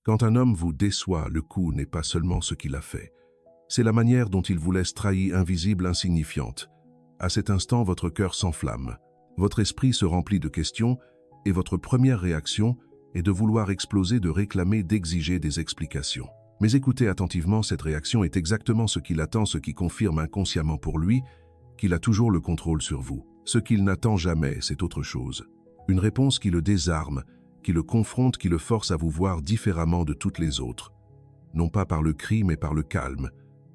Quand un homme vous déçoit, le coup n'est pas seulement ce qu'il a fait. C'est la manière dont il vous laisse trahie, invisible, insignifiante. À cet instant, votre cœur s'enflamme. Votre esprit se remplit de questions et votre première réaction est de vouloir exploser, de réclamer, d'exiger des explications. Mais écoutez attentivement, cette réaction est exactement ce qu'il attend, ce qui confirme inconsciemment pour lui qu'il a toujours le contrôle sur vous. Ce qu'il n'attend jamais, c'est autre chose. Une réponse qui le désarme, qui le confronte, qui le force à vous voir différemment de toutes les autres. Non pas par le cri, mais par le calme.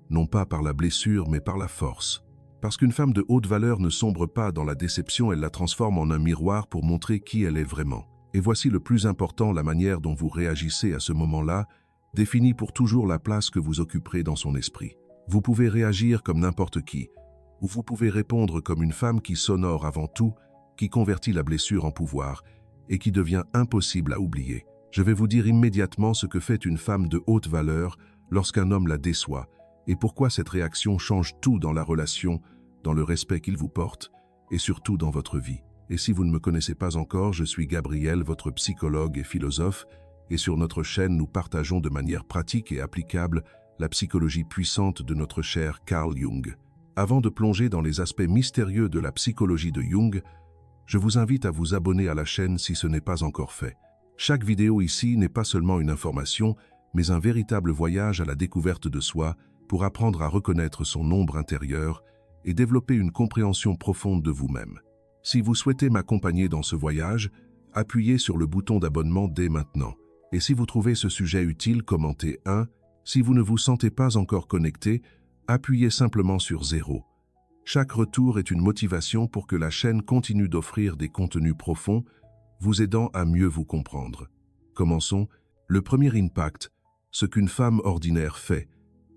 Non pas par la blessure, mais par la force. Parce qu'une femme de haute valeur ne sombre pas dans la déception, elle la transforme en un miroir pour montrer qui elle est vraiment. Et voici le plus important, la manière dont vous réagissez à ce moment-là définit pour toujours la place que vous occuperez dans son esprit. Vous pouvez réagir comme n'importe qui, ou vous pouvez répondre comme une femme qui s'honore avant tout, qui convertit la blessure en pouvoir et qui devient impossible à oublier. Je vais vous dire immédiatement ce que fait une femme de haute valeur lorsqu'un homme la déçoit et pourquoi cette réaction change tout dans la relation, dans le respect qu'il vous porte et surtout dans votre vie. Et si vous ne me connaissez pas encore, je suis Gabriel, votre psychologue et philosophe, et sur notre chaîne, nous partageons de manière pratique et applicable la psychologie puissante de notre cher Carl Jung. Avant de plonger dans les aspects mystérieux de la psychologie de Jung, je vous invite à vous abonner à la chaîne si ce n'est pas encore fait. Chaque vidéo ici n'est pas seulement une information, mais un véritable voyage à la découverte de soi pour apprendre à reconnaître son ombre intérieure et développer une compréhension profonde de vous-même. Si vous souhaitez m'accompagner dans ce voyage, appuyez sur le bouton d'abonnement dès maintenant. Et si vous trouvez ce sujet utile, commentez 1. Si vous ne vous sentez pas encore connecté, appuyez simplement sur 0. Chaque retour est une motivation pour que la chaîne continue d'offrir des contenus profonds, vous aidant à mieux vous comprendre. Commençons. Le premier impact, ce qu'une femme ordinaire fait,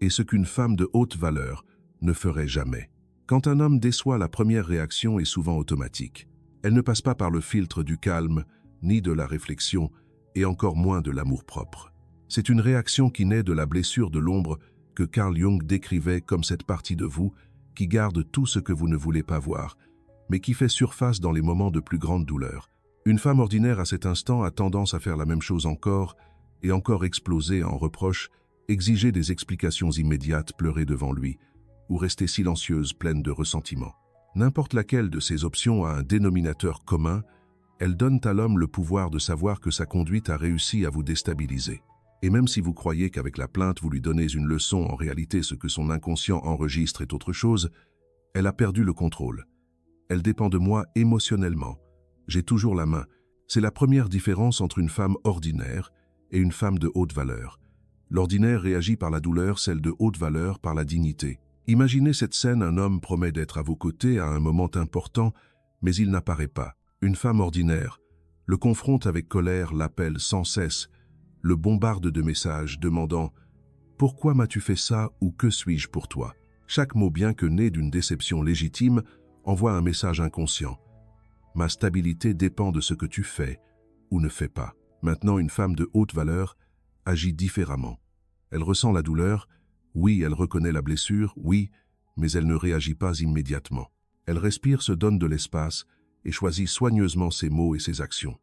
et ce qu'une femme de haute valeur ne ferait jamais. Quand un homme déçoit, la première réaction est souvent automatique. Elle ne passe pas par le filtre du calme, ni de la réflexion, et encore moins de l'amour-propre. C'est une réaction qui naît de la blessure de l'ombre que Carl Jung décrivait comme cette partie de vous qui garde tout ce que vous ne voulez pas voir, mais qui fait surface dans les moments de plus grande douleur. Une femme ordinaire à cet instant a tendance à faire la même chose encore, et encore exploser en reproches, exiger des explications immédiates, pleurer devant lui, ou rester silencieuse, pleine de ressentiment. N'importe laquelle de ces options a un dénominateur commun, elles donnent à l'homme le pouvoir de savoir que sa conduite a réussi à vous déstabiliser. Et même si vous croyez qu'avec la plainte vous lui donnez une leçon, en réalité ce que son inconscient enregistre est autre chose, elle a perdu le contrôle. Elle dépend de moi émotionnellement. J'ai toujours la main. C'est la première différence entre une femme ordinaire et une femme de haute valeur. L'ordinaire réagit par la douleur, celle de haute valeur par la dignité. Imaginez cette scène, un homme promet d'être à vos côtés à un moment important, mais il n'apparaît pas. Une femme ordinaire le confronte avec colère, l'appelle sans cesse, le bombarde de messages demandant « Pourquoi m'as-tu fait ça » ou « Que suis-je pour toi ?» Chaque mot, bien que né d'une déception légitime, envoie un message inconscient. « Ma stabilité dépend de ce que tu fais ou ne fais pas. » Maintenant, une femme de haute valeur agit différemment. Elle ressent la douleur, oui, elle reconnaît la blessure, oui, mais elle ne réagit pas immédiatement. Elle respire, se donne de l'espace et choisit soigneusement ses mots et ses actions.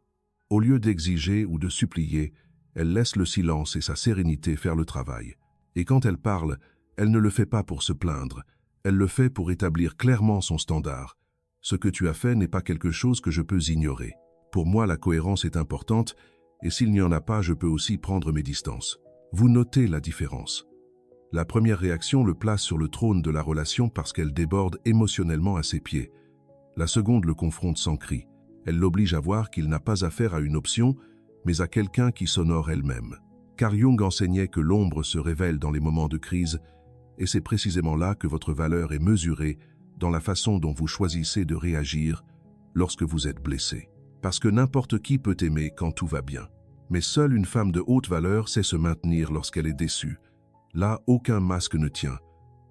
Au lieu d'exiger ou de supplier, elle laisse le silence et sa sérénité faire le travail. Et quand elle parle, elle ne le fait pas pour se plaindre, elle le fait pour établir clairement son standard. Ce que tu as fait n'est pas quelque chose que je peux ignorer. Pour moi, la cohérence est importante, et s'il n'y en a pas, je peux aussi prendre mes distances. Vous notez la différence. La première réaction le place sur le trône de la relation parce qu'elle déborde émotionnellement à ses pieds. La seconde le confronte sans cri. Elle l'oblige à voir qu'il n'a pas affaire à une option, mais à quelqu'un qui s'honore elle-même. Carl Jung enseignait que l'ombre se révèle dans les moments de crise, et c'est précisément là que votre valeur est mesurée dans la façon dont vous choisissez de réagir lorsque vous êtes blessé. Parce que n'importe qui peut aimer quand tout va bien. Mais seule une femme de haute valeur sait se maintenir lorsqu'elle est déçue. Là, aucun masque ne tient.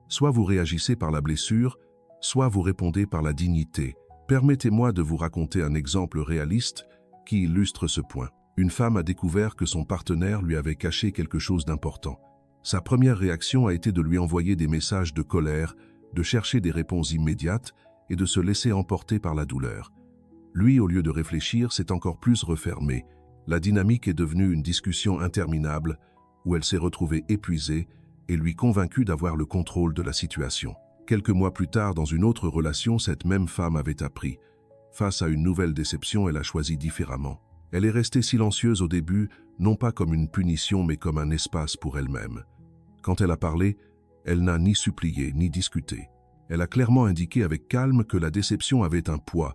Soit vous réagissez par la blessure, soit vous répondez par la dignité. Permettez-moi de vous raconter un exemple réaliste qui illustre ce point. Une femme a découvert que son partenaire lui avait caché quelque chose d'important. Sa première réaction a été de lui envoyer des messages de colère, de chercher des réponses immédiates et de se laisser emporter par la douleur. Lui, au lieu de réfléchir, s'est encore plus refermé, La dynamique est devenue une discussion interminable où elle s'est retrouvée épuisée et lui convaincue d'avoir le contrôle de la situation. Quelques mois plus tard, dans une autre relation, cette même femme avait appris. Face à une nouvelle déception, elle a choisi différemment. Elle est restée silencieuse au début, non pas comme une punition, mais comme un espace pour elle-même. Quand elle a parlé, elle n'a ni supplié, ni discuté. Elle a clairement indiqué avec calme que la déception avait un poids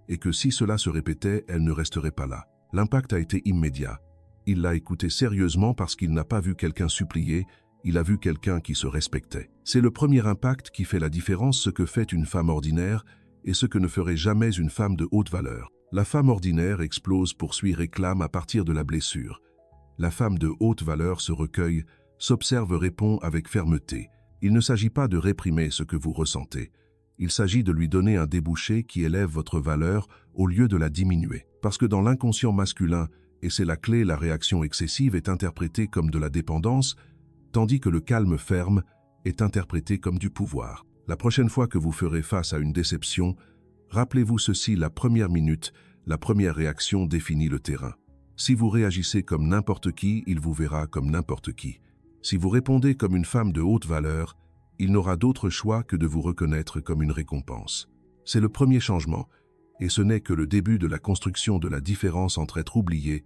et que si cela se répétait, elle ne resterait pas là. L'impact a été immédiat. Il l'a écouté sérieusement parce qu'il n'a pas vu quelqu'un supplier, il a vu quelqu'un qui se respectait. C'est le premier impact qui fait la différence, ce que fait une femme ordinaire et ce que ne ferait jamais une femme de haute valeur. La femme ordinaire explose, poursuit, réclame à partir de la blessure. La femme de haute valeur se recueille, s'observe, répond avec fermeté. Il ne s'agit pas de réprimer ce que vous ressentez. Il s'agit de lui donner un débouché qui élève votre valeur au lieu de la diminuer. Parce que dans l'inconscient masculin, et c'est la clé, la réaction excessive est interprétée comme de la dépendance, tandis que le calme ferme est interprété comme du pouvoir. La prochaine fois que vous ferez face à une déception, rappelez-vous ceci: la première minute, la première réaction définit le terrain. Si vous réagissez comme n'importe qui, il vous verra comme n'importe qui. Si vous répondez comme une femme de haute valeur, il n'aura d'autre choix que de vous reconnaître comme une récompense. C'est le premier changement, et ce n'est que le début de la construction de la différence entre être oublié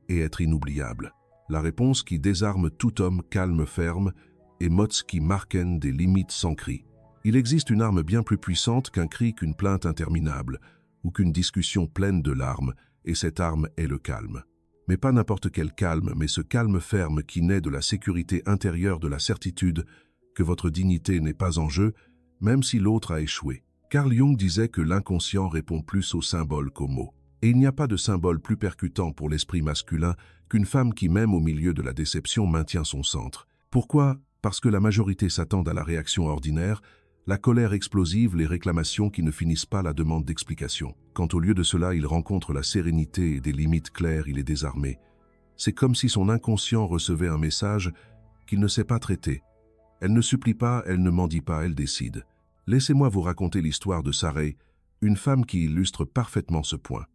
et être inoubliable. La réponse qui désarme tout homme calme, ferme, et mots qui marquent des limites sans cri. Il existe une arme bien plus puissante qu'un cri, qu'une plainte interminable, ou qu'une discussion pleine de larmes, et cette arme est le calme. Mais pas n'importe quel calme, mais ce calme ferme qui naît de la sécurité intérieure, de la certitude que votre dignité n'est pas en jeu, même si l'autre a échoué. Carl Jung disait que l'inconscient répond plus aux symboles qu'aux mots. Et il n'y a pas de symbole plus percutant pour l'esprit masculin qu'une femme qui, même au milieu de la déception, maintient son centre. Pourquoi? Parce que la majorité s'attend à la réaction ordinaire, la colère explosive, les réclamations qui ne finissent pas, la demande d'explication. Quand au lieu de cela, il rencontre la sérénité et des limites claires, il est désarmé. C'est comme si son inconscient recevait un message qu'il ne sait pas traiter. Elle ne supplie pas, elle ne mendie pas, elle décide. Laissez-moi vous raconter l'histoire de Sarey, une femme qui illustre parfaitement ce point.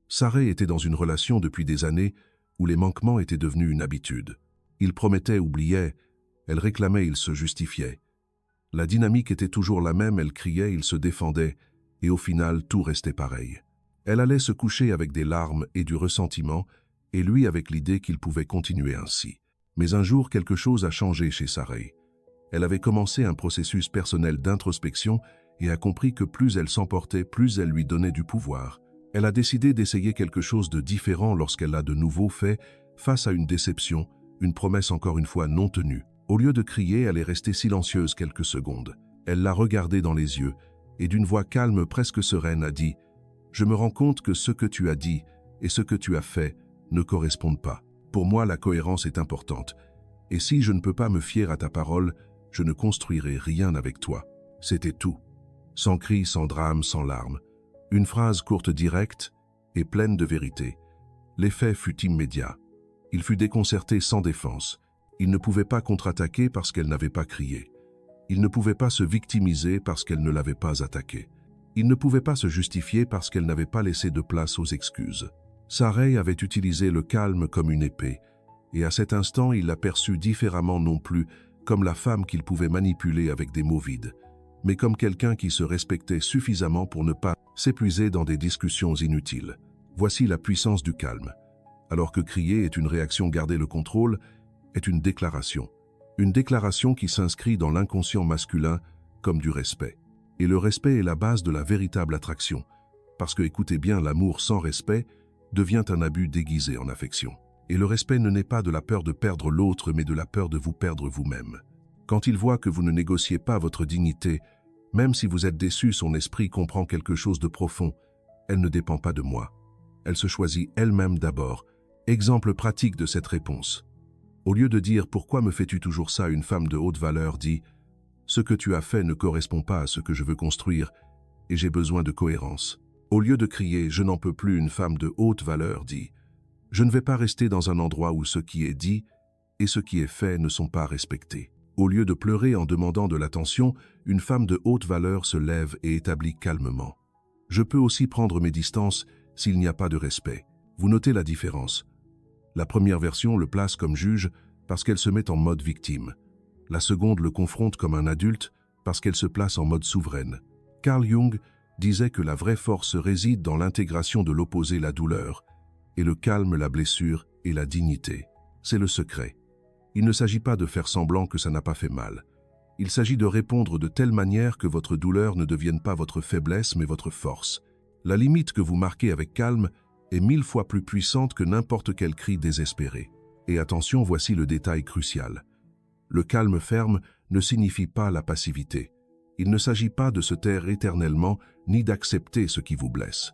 Sarey était dans une relation depuis des années où les manquements étaient devenus une habitude. Il promettait, oubliait, elle réclamait, il se justifiait. La dynamique était toujours la même, elle criait, il se défendait, et au final, tout restait pareil. Elle allait se coucher avec des larmes et du ressentiment, et lui avec l'idée qu'il pouvait continuer ainsi. Mais un jour, quelque chose a changé chez Sarey. Elle avait commencé un processus personnel d'introspection et a compris que plus elle s'emportait, plus elle lui donnait du pouvoir. Elle a décidé d'essayer quelque chose de différent lorsqu'elle l'a de nouveau fait face à une déception, une promesse encore une fois non tenue. Au lieu de crier, elle est restée silencieuse quelques secondes. Elle l'a regardé dans les yeux et d'une voix calme, presque sereine, a dit « Je me rends compte que ce que tu as dit et ce que tu as fait ne correspondent pas. Pour moi, la cohérence est importante. Et si je ne peux pas me fier à ta parole, je ne construirai rien avec toi. » C'était tout. Sans cri, sans drame, sans larmes. Une phrase courte, directe et pleine de vérité. L'effet fut immédiat. Il fut déconcerté sans défense. Il ne pouvait pas contre-attaquer parce qu'elle n'avait pas crié. Il ne pouvait pas se victimiser parce qu'elle ne l'avait pas attaqué. Il ne pouvait pas se justifier parce qu'elle n'avait pas laissé de place aux excuses. Sarey avait utilisé le calme comme une épée, et à cet instant il l'aperçut différemment, non plus comme la femme qu'il pouvait manipuler avec des mots vides, mais comme quelqu'un qui se respectait suffisamment pour ne pas s'épuiser dans des discussions inutiles. Voici la puissance du calme. Alors que crier est une réaction, garder le contrôle est une déclaration. Une déclaration qui s'inscrit dans l'inconscient masculin comme du respect. Et le respect est la base de la véritable attraction. Parce que, écoutez bien, l'amour sans respect devient un abus déguisé en affection. Et le respect ne naît pas de la peur de perdre l'autre, mais de la peur de vous perdre vous-même. Quand il voit que vous ne négociez pas votre dignité, même si vous êtes déçu, son esprit comprend quelque chose de profond. Elle ne dépend pas de moi. Elle se choisit elle-même d'abord. Exemple pratique de cette réponse. Au lieu de dire « Pourquoi me fais-tu toujours ça ?», une femme de haute valeur dit « Ce que tu as fait ne correspond pas à ce que je veux construire et j'ai besoin de cohérence. » Au lieu de crier « Je n'en peux plus », une femme de haute valeur dit « Je ne vais pas rester dans un endroit où ce qui est dit et ce qui est fait ne sont pas respectés. » Au lieu de pleurer en demandant de l'attention, une femme de haute valeur se lève et établit calmement « Je peux aussi prendre mes distances s'il n'y a pas de respect. » Vous notez la différence. La première version le place comme juge parce qu'elle se met en mode victime. La seconde le confronte comme un adulte parce qu'elle se place en mode souveraine. Carl Jung disait que la vraie force réside dans l'intégration de l'opposé, la douleur, et le calme, la blessure et la dignité. C'est le secret. Il ne s'agit pas de faire semblant que ça n'a pas fait mal. Il s'agit de répondre de telle manière que votre douleur ne devienne pas votre faiblesse mais votre force. La limite que vous marquez avec calme est 1000 fois plus puissante que n'importe quel cri désespéré. Et attention, voici le détail crucial. Le calme ferme ne signifie pas la passivité. Il ne s'agit pas de se taire éternellement ni d'accepter ce qui vous blesse.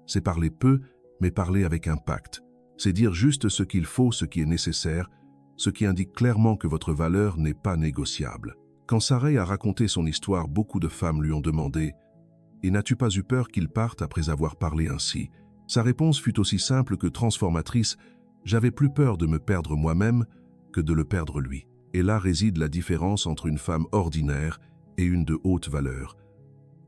C'est parler peu, mais parler avec impact. C'est dire juste ce qu'il faut, ce qui est nécessaire, ce qui indique clairement que votre valeur n'est pas négociable. Quand Sarah a raconté son histoire, beaucoup de femmes lui ont demandé « Et n'as-tu pas eu peur qu'il parte après avoir parlé ainsi ?» Sa réponse fut aussi simple que transformatrice « J'avais plus peur de me perdre moi-même que de le perdre lui. » Et là réside la différence entre une femme ordinaire et une de haute valeur.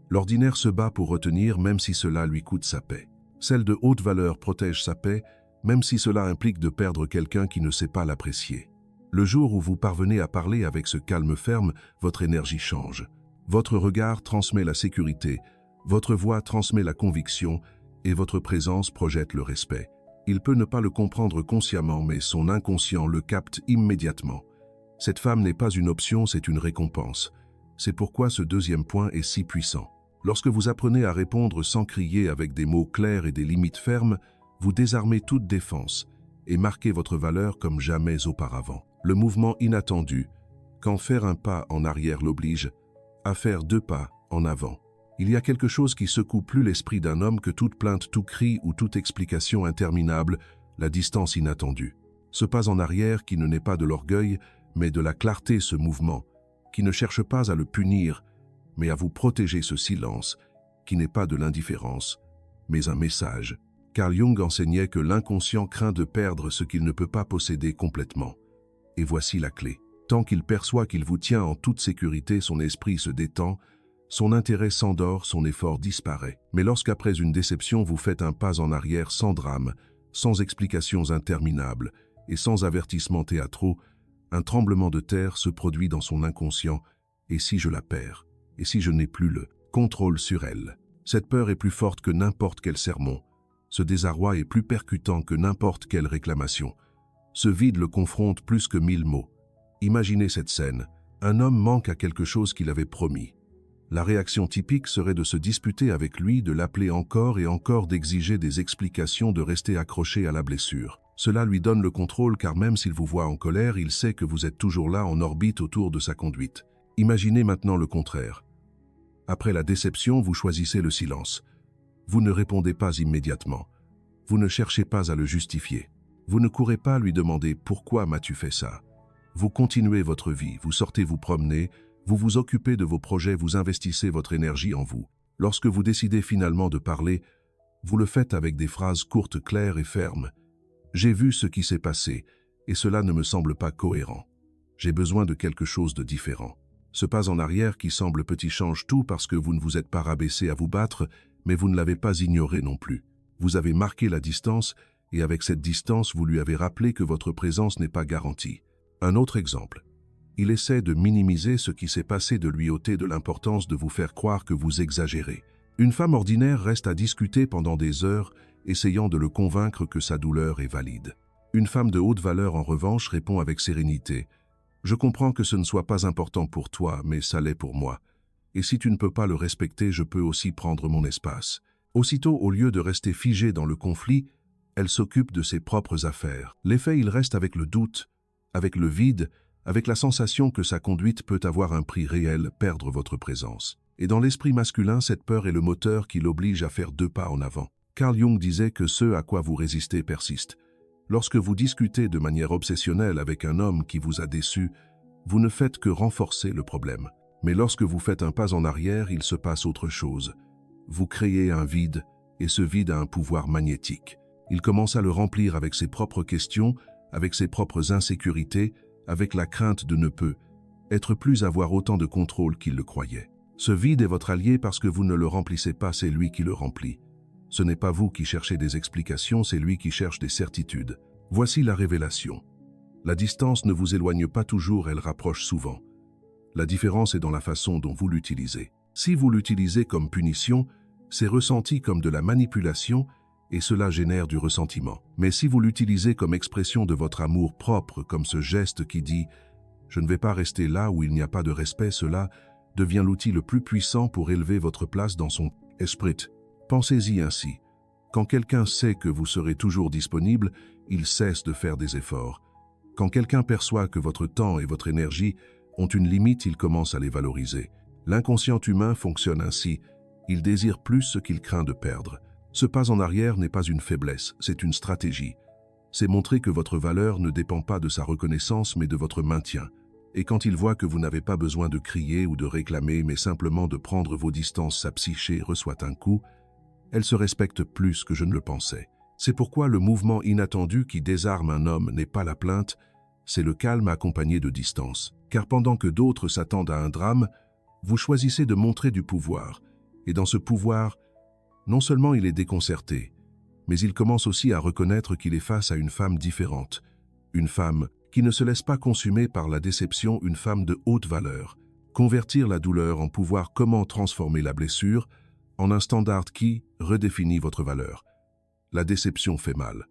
L'ordinaire se bat pour retenir même si cela lui coûte sa paix. Celle de haute valeur protège sa paix même si cela implique de perdre quelqu'un qui ne sait pas l'apprécier. Le jour où vous parvenez à parler avec ce calme ferme, votre énergie change. Votre regard transmet la sécurité, votre voix transmet la conviction et votre présence projette le respect. Il peut ne pas le comprendre consciemment, mais son inconscient le capte immédiatement. Cette femme n'est pas une option, c'est une récompense. C'est pourquoi ce deuxième point est si puissant. Lorsque vous apprenez à répondre sans crier avec des mots clairs et des limites fermes, vous désarmez toute défense et marquez votre valeur comme jamais auparavant. Le mouvement inattendu, quand faire un pas en arrière l'oblige, à faire 2 pas en avant. Il y a quelque chose qui secoue plus l'esprit d'un homme que toute plainte, tout cri ou toute explication interminable, la distance inattendue. Ce pas en arrière qui ne naît pas de l'orgueil, mais de la clarté, ce mouvement, qui ne cherche pas à le punir, mais à vous protéger, ce silence, qui n'est pas de l'indifférence, mais un message. Carl Jung enseignait que l'inconscient craint de perdre ce qu'il ne peut pas posséder complètement. Et voici la clé. Tant qu'il perçoit qu'il vous tient en toute sécurité, son esprit se détend, son intérêt s'endort, son effort disparaît. Mais lorsqu'après une déception, vous faites un pas en arrière sans drame, sans explications interminables et sans avertissements théâtraux, un tremblement de terre se produit dans son inconscient. Et si je la perds? Et si je n'ai plus le contrôle sur elle? Cette peur est plus forte que n'importe quel sermon. Ce désarroi est plus percutant que n'importe quelle réclamation. Ce vide le confronte plus que 1000 mots. Imaginez cette scène. Un homme manque à quelque chose qu'il avait promis. La réaction typique serait de se disputer avec lui, de l'appeler encore et encore, d'exiger des explications, de rester accroché à la blessure. Cela lui donne le contrôle car même s'il vous voit en colère, il sait que vous êtes toujours là en orbite autour de sa conduite. Imaginez maintenant le contraire. Après la déception, vous choisissez le silence. Vous ne répondez pas immédiatement. Vous ne cherchez pas à le justifier. Vous ne courez pas lui demander « Pourquoi m'as-tu fait ça ?» Vous continuez votre vie, vous sortez vous promener, vous vous occupez de vos projets, vous investissez votre énergie en vous. Lorsque vous décidez finalement de parler, vous le faites avec des phrases courtes, claires et fermes. « J'ai vu ce qui s'est passé, et cela ne me semble pas cohérent. J'ai besoin de quelque chose de différent. » Ce pas en arrière qui semble petit change tout parce que vous ne vous êtes pas rabaissé à vous battre, mais vous ne l'avez pas ignoré non plus. Vous avez marqué la distance, et avec cette distance, vous lui avez rappelé que votre présence n'est pas garantie. Un autre exemple. Il essaie de minimiser ce qui s'est passé, de lui ôter de l'importance, de vous faire croire que vous exagérez. Une femme ordinaire reste à discuter pendant des heures, essayant de le convaincre que sa douleur est valide. Une femme de haute valeur, en revanche, répond avec sérénité. « Je comprends que ce ne soit pas important pour toi, mais ça l'est pour moi. Et si tu ne peux pas le respecter, je peux aussi prendre mon espace. » Aussitôt, au lieu de rester figée dans le conflit, elle s'occupe de ses propres affaires. L'effet, il reste avec le doute, avec le vide, avec la sensation que sa conduite peut avoir un prix réel, perdre votre présence. Et dans l'esprit masculin, cette peur est le moteur qui l'oblige à faire 2 pas en avant. Carl Jung disait que ce à quoi vous résistez persiste. Lorsque vous discutez de manière obsessionnelle avec un homme qui vous a déçu, vous ne faites que renforcer le problème. Mais lorsque vous faites un pas en arrière, il se passe autre chose. Vous créez un vide, et ce vide a un pouvoir magnétique. Il commence à le remplir avec ses propres questions, avec ses propres insécurités, avec la crainte de ne peut être plus avoir autant de contrôle qu'il le croyait. Ce vide est votre allié parce que vous ne le remplissez pas, c'est lui qui le remplit. Ce n'est pas vous qui cherchez des explications, c'est lui qui cherche des certitudes. Voici la révélation. La distance ne vous éloigne pas toujours, elle rapproche souvent. La différence est dans la façon dont vous l'utilisez. Si vous l'utilisez comme punition, c'est ressenti comme de la manipulation et cela génère du ressentiment. Mais si vous l'utilisez comme expression de votre amour propre, comme ce geste qui dit « Je ne vais pas rester là où il n'y a pas de respect », cela devient l'outil le plus puissant pour élever votre place dans son esprit. Pensez-y ainsi. Quand quelqu'un sait que vous serez toujours disponible, il cesse de faire des efforts. Quand quelqu'un perçoit que votre temps et votre énergie ont une limite, il commence à les valoriser. L'inconscient humain fonctionne ainsi. Il désire plus ce qu'il craint de perdre. Ce pas en arrière n'est pas une faiblesse, c'est une stratégie. C'est montrer que votre valeur ne dépend pas de sa reconnaissance mais de votre maintien. Et quand il voit que vous n'avez pas besoin de crier ou de réclamer mais simplement de prendre vos distances, sa psyché reçoit un coup, elle se respecte plus que je ne le pensais. C'est pourquoi le mouvement inattendu qui désarme un homme n'est pas la plainte, c'est le calme accompagné de distance. Car pendant que d'autres s'attendent à un drame, vous choisissez de montrer du pouvoir. Et dans ce pouvoir, non seulement il est déconcerté, mais il commence aussi à reconnaître qu'il est face à une femme différente. Une femme qui ne se laisse pas consumer par la déception, une femme de haute valeur. Convertir la douleur en pouvoir, comment transformer la blessure en un standard qui redéfinit votre valeur. La déception fait mal.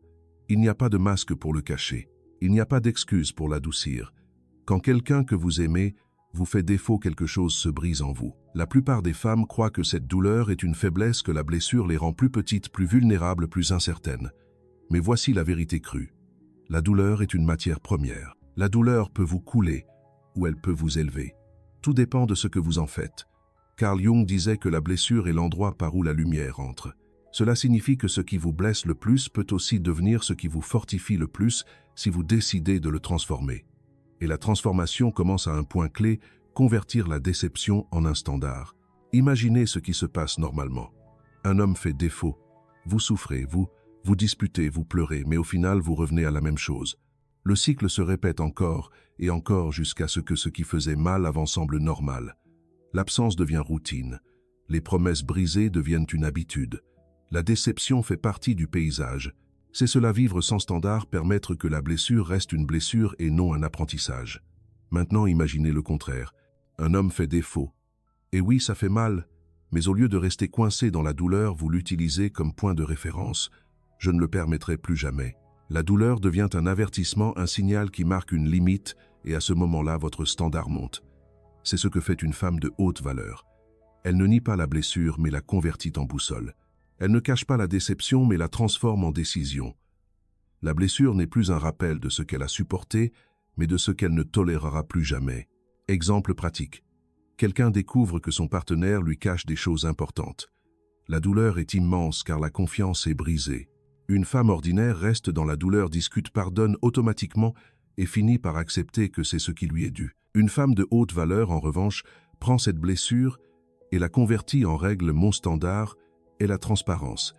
Il n'y a pas de masque pour le cacher. Il n'y a pas d'excuse pour l'adoucir. Quand quelqu'un que vous aimez vous fait défaut, quelque chose se brise en vous. La plupart des femmes croient que cette douleur est une faiblesse, que la blessure les rend plus petites, plus vulnérables, plus incertaines. Mais voici la vérité crue. La douleur est une matière première. La douleur peut vous couler ou elle peut vous élever. Tout dépend de ce que vous en faites. Carl Jung disait que la blessure est l'endroit par où la lumière entre. Cela signifie que ce qui vous blesse le plus peut aussi devenir ce qui vous fortifie le plus si vous décidez de le transformer. Et la transformation commence à un point clé, convertir la déception en un standard. Imaginez ce qui se passe normalement. Un homme fait défaut. Vous souffrez, vous disputez, vous pleurez, mais au final vous revenez à la même chose. Le cycle se répète encore et encore jusqu'à ce que ce qui faisait mal avant semble normal. L'absence devient routine. Les promesses brisées deviennent une habitude. La déception fait partie du paysage. C'est cela, vivre sans standard, permettre que la blessure reste une blessure et non un apprentissage. Maintenant, imaginez le contraire. Un homme fait défaut. Et oui, ça fait mal, mais au lieu de rester coincé dans la douleur, vous l'utilisez comme point de référence. Je ne le permettrai plus jamais. La douleur devient un avertissement, un signal qui marque une limite, et à ce moment-là, votre standard monte. C'est ce que fait une femme de haute valeur. Elle ne nie pas la blessure, mais la convertit en boussole. Elle ne cache pas la déception, mais la transforme en décision. La blessure n'est plus un rappel de ce qu'elle a supporté, mais de ce qu'elle ne tolérera plus jamais. Exemple pratique. Quelqu'un découvre que son partenaire lui cache des choses importantes. La douleur est immense car la confiance est brisée. Une femme ordinaire reste dans la douleur, discute, pardonne automatiquement et finit par accepter que c'est ce qui lui est dû. Une femme de haute valeur, en revanche, prend cette blessure et la convertit en règle. Mon standard est la transparence.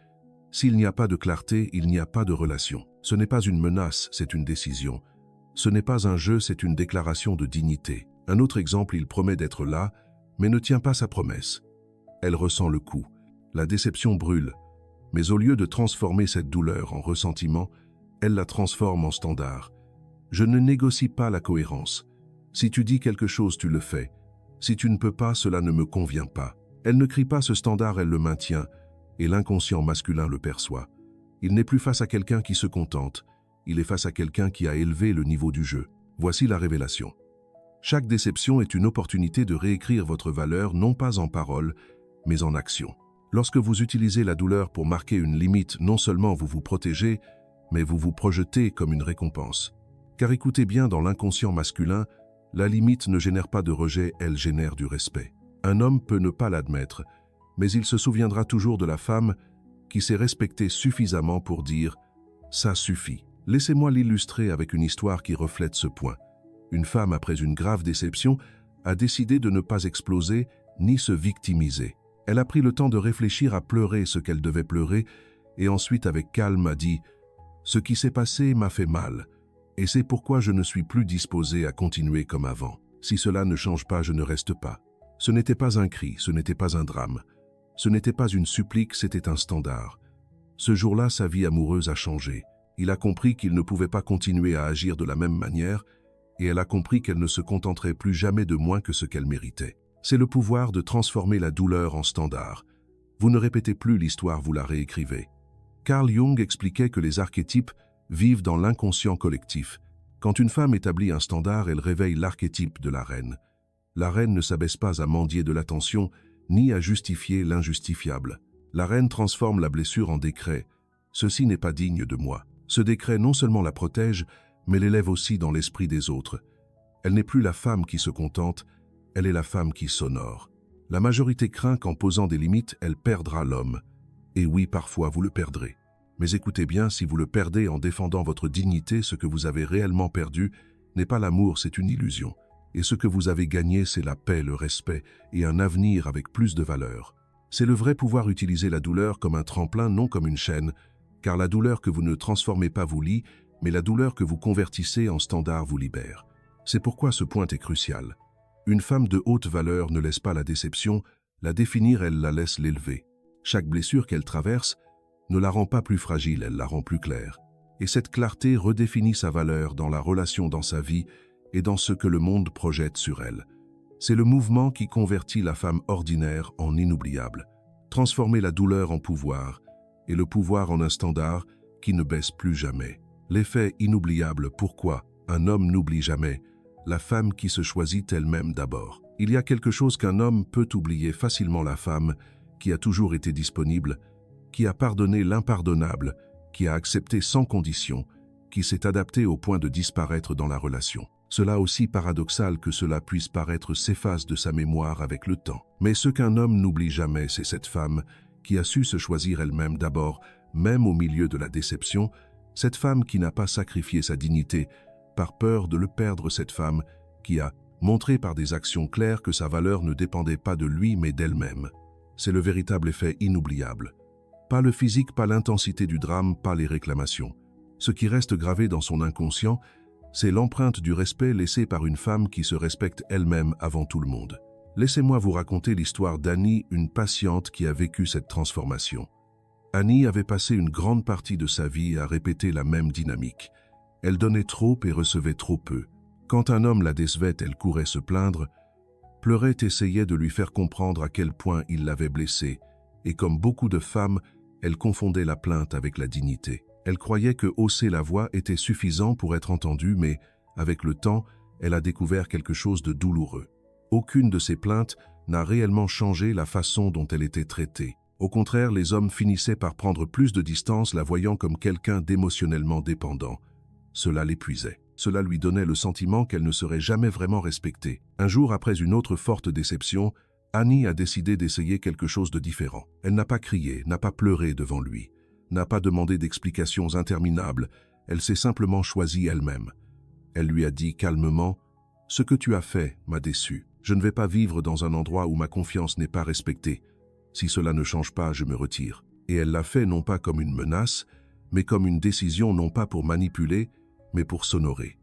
S'il n'y a pas de clarté, il n'y a pas de relation. Ce n'est pas une menace, c'est une décision. Ce n'est pas un jeu, c'est une déclaration de dignité. Un autre exemple, il promet d'être là, mais ne tient pas sa promesse. Elle ressent le coup. La déception brûle. Mais au lieu de transformer cette douleur en ressentiment, elle la transforme en standard. Je ne négocie pas la cohérence. Si tu dis quelque chose, tu le fais. Si tu ne peux pas, cela ne me convient pas. Elle ne crie pas ce standard, elle le maintient, et l'inconscient masculin le perçoit. Il n'est plus face à quelqu'un qui se contente, il est face à quelqu'un qui a élevé le niveau du jeu. Voici la révélation. Chaque déception est une opportunité de réécrire votre valeur, non pas en parole, mais en action. Lorsque vous utilisez la douleur pour marquer une limite, non seulement vous vous protégez, mais vous vous projetez comme une récompense. Car écoutez bien, dans l'inconscient masculin, la limite ne génère pas de rejet, elle génère du respect. Un homme peut ne pas l'admettre, mais il se souviendra toujours de la femme qui s'est respectée suffisamment pour dire « ça suffit ». Laissez-moi l'illustrer avec une histoire qui reflète ce point. Une femme, après une grave déception, a décidé de ne pas exploser ni se victimiser. Elle a pris le temps de réfléchir, à pleurer ce qu'elle devait pleurer, et ensuite avec calme a dit « ce qui s'est passé m'a fait mal, et c'est pourquoi je ne suis plus disposée à continuer comme avant. Si cela ne change pas, je ne reste pas. » Ce n'était pas un cri, ce n'était pas un drame. Ce n'était pas une supplique, c'était un standard. Ce jour-là, sa vie amoureuse a changé. Il a compris qu'il ne pouvait pas continuer à agir de la même manière, et elle a compris qu'elle ne se contenterait plus jamais de moins que ce qu'elle méritait. C'est le pouvoir de transformer la douleur en standard. Vous ne répétez plus l'histoire, vous la réécrivez. Carl Jung expliquait que les archétypes vivent dans l'inconscient collectif. Quand une femme établit un standard, elle réveille l'archétype de la reine. La reine ne s'abaisse pas à mendier de l'attention, ni à justifier l'injustifiable. La reine transforme la blessure en décret. Ceci n'est pas digne de moi. Ce décret non seulement la protège, mais l'élève aussi dans l'esprit des autres. Elle n'est plus la femme qui se contente, elle est la femme qui s'honore. La majorité craint qu'en posant des limites, elle perdra l'homme. Et oui, parfois vous le perdrez. Mais écoutez bien, si vous le perdez en défendant votre dignité, ce que vous avez réellement perdu n'est pas l'amour, c'est une illusion. Et ce que vous avez gagné, c'est la paix, le respect et un avenir avec plus de valeur. C'est le vrai pouvoir utiliser la douleur comme un tremplin, non comme une chaîne, car la douleur que vous ne transformez pas vous lie, mais la douleur que vous convertissez en standard vous libère. C'est pourquoi ce point est crucial. Une femme de haute valeur ne laisse pas la déception la définir, elle la laisse l'élever. Chaque blessure qu'elle traverse ne la rend pas plus fragile, elle la rend plus claire. Et cette clarté redéfinit sa valeur dans la relation, dans sa vie et dans ce que le monde projette sur elle. C'est le mouvement qui convertit la femme ordinaire en inoubliable. Transformer la douleur en pouvoir et le pouvoir en un standard qui ne baisse plus jamais. L'effet inoubliable, pourquoi un homme n'oublie jamais la femme qui se choisit elle-même d'abord. Il y a quelque chose qu'un homme peut oublier facilement, la femme qui a toujours été disponible, qui a pardonné l'impardonnable, qui a accepté sans condition, qui s'est adapté au point de disparaître dans la relation. Cela, aussi paradoxal que cela puisse paraître, s'efface de sa mémoire avec le temps. Mais ce qu'un homme n'oublie jamais, c'est cette femme qui a su se choisir elle-même d'abord, même au milieu de la déception, cette femme qui n'a pas sacrifié sa dignité par peur de le perdre, cette femme qui a montré par des actions claires que sa valeur ne dépendait pas de lui mais d'elle-même. C'est le véritable effet inoubliable. Pas le physique, pas l'intensité du drame, pas les réclamations. Ce qui reste gravé dans son inconscient, c'est l'empreinte du respect laissée par une femme qui se respecte elle-même avant tout le monde. Laissez-moi vous raconter l'histoire d'Annie, une patiente qui a vécu cette transformation. Annie avait passé une grande partie de sa vie à répéter la même dynamique. Elle donnait trop et recevait trop peu. Quand un homme la décevait, elle courait se plaindre, pleurait, essayait de lui faire comprendre à quel point il l'avait blessée, et comme beaucoup de femmes, elle confondait la plainte avec la dignité. Elle croyait que hausser la voix était suffisant pour être entendue, mais avec le temps, elle a découvert quelque chose de douloureux. Aucune de ses plaintes n'a réellement changé la façon dont elle était traitée. Au contraire, les hommes finissaient par prendre plus de distance, la voyant comme quelqu'un d'émotionnellement dépendant. Cela l'épuisait. Cela lui donnait le sentiment qu'elle ne serait jamais vraiment respectée. Un jour, après une autre forte déception, Annie a décidé d'essayer quelque chose de différent. Elle n'a pas crié, n'a pas pleuré devant lui, n'a pas demandé d'explications interminables, elle s'est simplement choisie elle-même. Elle lui a dit calmement « Ce que tu as fait m'a déçu. Je ne vais pas vivre dans un endroit où ma confiance n'est pas respectée. Si cela ne change pas, je me retire. » Et elle l'a fait non pas comme une menace, mais comme une décision, non pas pour manipuler, mais pour s'honorer.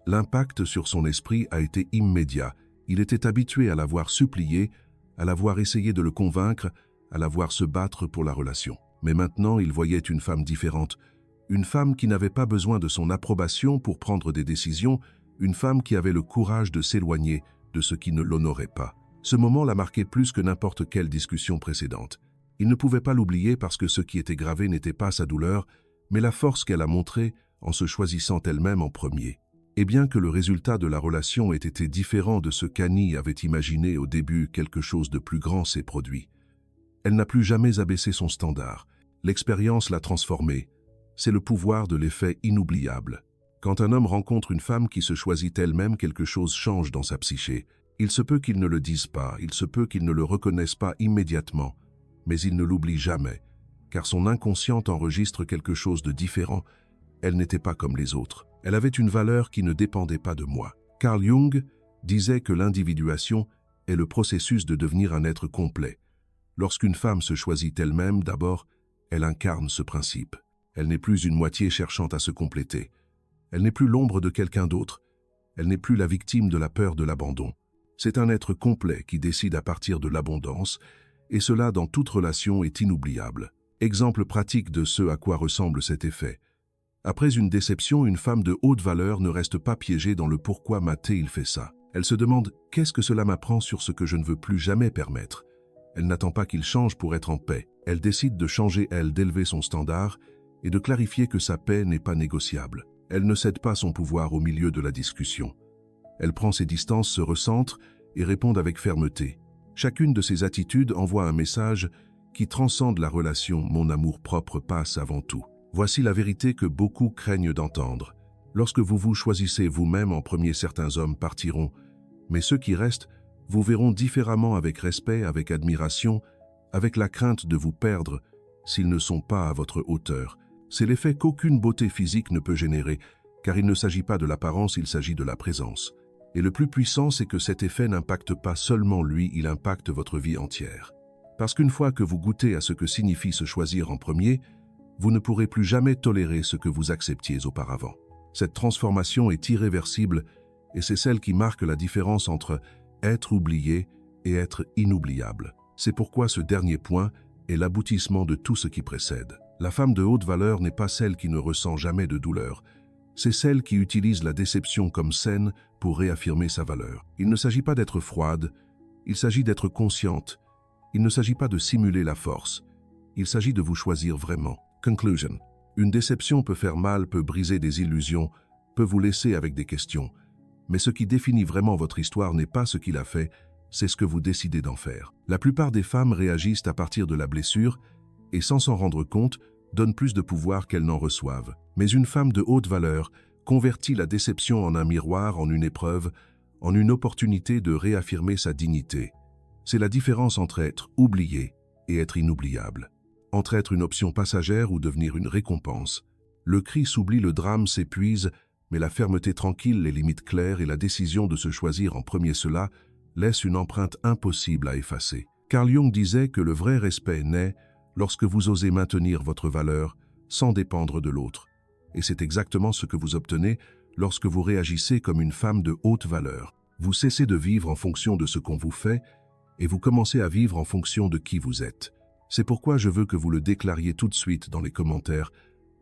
L'impact sur son esprit a été immédiat. Il était habitué à la voir supplier, à la voir essayer de le convaincre, à la voir se battre pour la relation. Mais maintenant, il voyait une femme différente, une femme qui n'avait pas besoin de son approbation pour prendre des décisions, une femme qui avait le courage de s'éloigner de ce qui ne l'honorait pas. Ce moment l'a marqué plus que n'importe quelle discussion précédente. Il ne pouvait pas l'oublier parce que ce qui était gravé n'était pas sa douleur, mais la force qu'elle a montrée en se choisissant elle-même en premier. Et bien que le résultat de la relation ait été différent de ce qu'Annie avait imaginé au début, quelque chose de plus grand s'est produit. Elle n'a plus jamais abaissé son standard. L'expérience l'a transformée. C'est le pouvoir de l'effet inoubliable. Quand un homme rencontre une femme qui se choisit elle-même, quelque chose change dans sa psyché. Il se peut qu'il ne le dise pas, il se peut qu'il ne le reconnaisse pas immédiatement, mais il ne l'oublie jamais, car son inconscient enregistre quelque chose de différent. Elle n'était pas comme les autres. Elle avait une valeur qui ne dépendait pas de moi. Carl Jung disait que l'individuation est le processus de devenir un être complet. Lorsqu'une femme se choisit elle-même, d'abord, elle incarne ce principe. Elle n'est plus une moitié cherchant à se compléter. Elle n'est plus l'ombre de quelqu'un d'autre. Elle n'est plus la victime de la peur de l'abandon. C'est un être complet qui décide à partir de l'abondance, et cela dans toute relation est inoubliable. Exemple pratique de ce à quoi ressemble cet effet. Après une déception, une femme de haute valeur ne reste pas piégée dans le pourquoi Maté il fait ça. Elle se demande « Qu'est-ce que cela m'apprend sur ce que je ne veux plus jamais permettre ?» Elle n'attend pas qu'il change pour être en paix. Elle décide de changer, d'élever son standard et de clarifier que sa paix n'est pas négociable. Elle ne cède pas son pouvoir au milieu de la discussion. Elle prend ses distances, se recentre et répond avec fermeté. Chacune de ces attitudes envoie un message qui transcende la relation « Mon amour propre passe avant tout ». Voici la vérité que beaucoup craignent d'entendre. Lorsque vous vous choisissez vous-même en premier, certains hommes partiront, mais ceux qui restent vous verront différemment, avec respect, avec admiration, avec la crainte de vous perdre s'ils ne sont pas à votre hauteur. C'est l'effet qu'aucune beauté physique ne peut générer, car il ne s'agit pas de l'apparence, il s'agit de la présence. Et le plus puissant, c'est que cet effet n'impacte pas seulement lui, il impacte votre vie entière. Parce qu'une fois que vous goûtez à ce que signifie se choisir en premier, vous ne pourrez plus jamais tolérer ce que vous acceptiez auparavant. Cette transformation est irréversible et c'est celle qui marque la différence entre être oublié et être inoubliable. C'est pourquoi ce dernier point est l'aboutissement de tout ce qui précède. La femme de haute valeur n'est pas celle qui ne ressent jamais de douleur. C'est celle qui utilise la déception comme scène pour réaffirmer sa valeur. Il ne s'agit pas d'être froide, il s'agit d'être consciente. Il ne s'agit pas de simuler la force. Il s'agit de vous choisir vraiment. Conclusion. Une déception peut faire mal, peut briser des illusions, peut vous laisser avec des questions. Mais ce qui définit vraiment votre histoire n'est pas ce qu'il a fait, c'est ce que vous décidez d'en faire. La plupart des femmes réagissent à partir de la blessure et, sans s'en rendre compte, donnent plus de pouvoir qu'elles n'en reçoivent. Mais une femme de haute valeur convertit la déception en un miroir, en une épreuve, en une opportunité de réaffirmer sa dignité. C'est la différence entre être oublié et être inoubliable. Entre être une option passagère ou devenir une récompense. Le cri s'oublie, le drame s'épuise, mais la fermeté tranquille, les limites claires et la décision de se choisir en premier, cela laisse une empreinte impossible à effacer. Carl Jung disait que le vrai respect naît lorsque vous osez maintenir votre valeur sans dépendre de l'autre. Et c'est exactement ce que vous obtenez lorsque vous réagissez comme une femme de haute valeur. Vous cessez de vivre en fonction de ce qu'on vous fait et vous commencez à vivre en fonction de qui vous êtes. C'est pourquoi je veux que vous le déclariez tout de suite dans les commentaires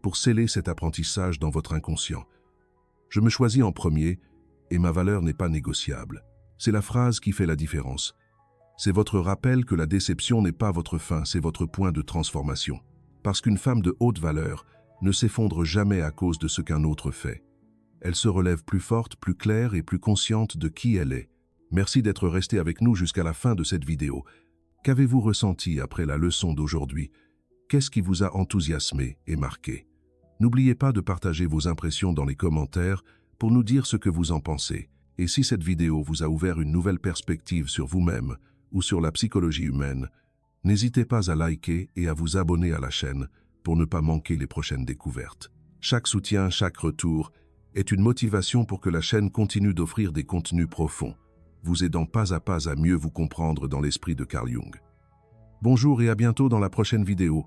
pour sceller cet apprentissage dans votre inconscient. Je me choisis en premier et ma valeur n'est pas négociable. C'est la phrase qui fait la différence. C'est votre rappel que la déception n'est pas votre fin, c'est votre point de transformation. Parce qu'une femme de haute valeur ne s'effondre jamais à cause de ce qu'un autre fait. Elle se relève plus forte, plus claire et plus consciente de qui elle est. Merci d'être resté avec nous jusqu'à la fin de cette vidéo. Qu'avez-vous ressenti après la leçon d'aujourd'hui? Qu'est-ce qui vous a enthousiasmé et marqué? N'oubliez pas de partager vos impressions dans les commentaires pour nous dire ce que vous en pensez. Et si cette vidéo vous a ouvert une nouvelle perspective sur vous-même ou sur la psychologie humaine, n'hésitez pas à liker et à vous abonner à la chaîne pour ne pas manquer les prochaines découvertes. Chaque soutien, chaque retour est une motivation pour que la chaîne continue d'offrir des contenus profonds, vous aidant pas à mieux vous comprendre dans l'esprit de Carl Jung. Bonjour et à bientôt dans la prochaine vidéo.